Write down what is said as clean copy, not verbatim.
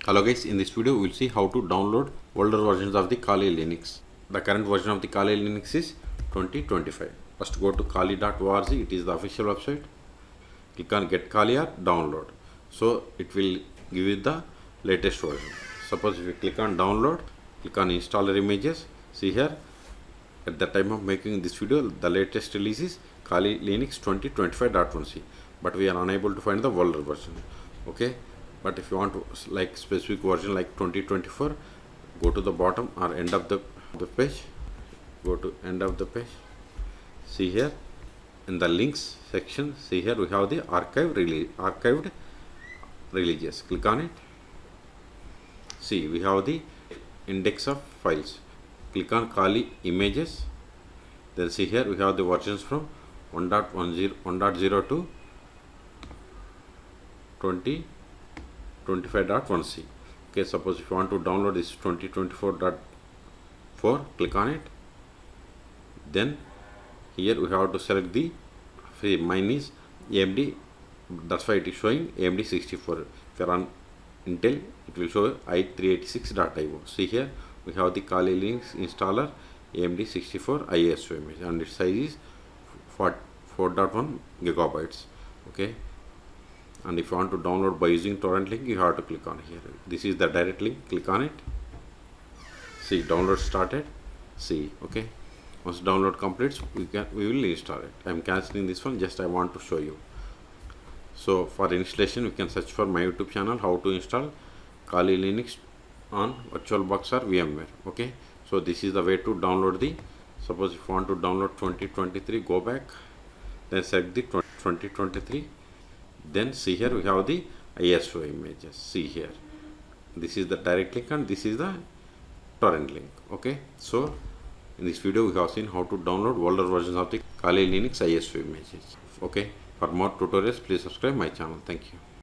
Hello guys, in this video we will see how to download older versions of the Kali Linux. The current version of the Kali Linux is 2025. First go to kali.org, it is the official website. Click on get Kali or download. So it will give you the latest version. Suppose if you click on download, click on installer images. See here, at the time of making this video, the latest release is Kali Linux 2025.1c, but we are unable to find the older version. Okay, but if you want to like specific version like 2024, go to the bottom or end of the page. Go to end of the page. See here in the links section. See here we have the archived releases. Click on it. See, we have the index of files. Click on Kali images. Then see here we have the versions from 1.0 to 2025.1c. Okay, suppose if you want to download this 2024.4, click on it. Then here we have to select the, mine is AMD, that's why it is showing AMD 64. If you are on Intel, it will show i386.io. See here we have the Kali Linux installer AMD 64 ISO image, and its size is 4.1 gigabytes. Okay, and if you want to download by using torrent link, you have to click on here. This is the direct link. Click on it. See, download started. See, okay, once download completes, we will install it. I am cancelling this one, just I want to show you. So for installation, we can search for my YouTube channel how to install Kali Linux on VirtualBox or VMware. Okay, so this is the way to download the, suppose if you want to download 2023, go back, then select the 2023. Then see here we have the ISO images. See here, this is the direct link and this is the torrent link. Okay, so in this video we have seen how to download older versions of the Kali Linux ISO images. Okay, for more tutorials please subscribe my channel. Thank you.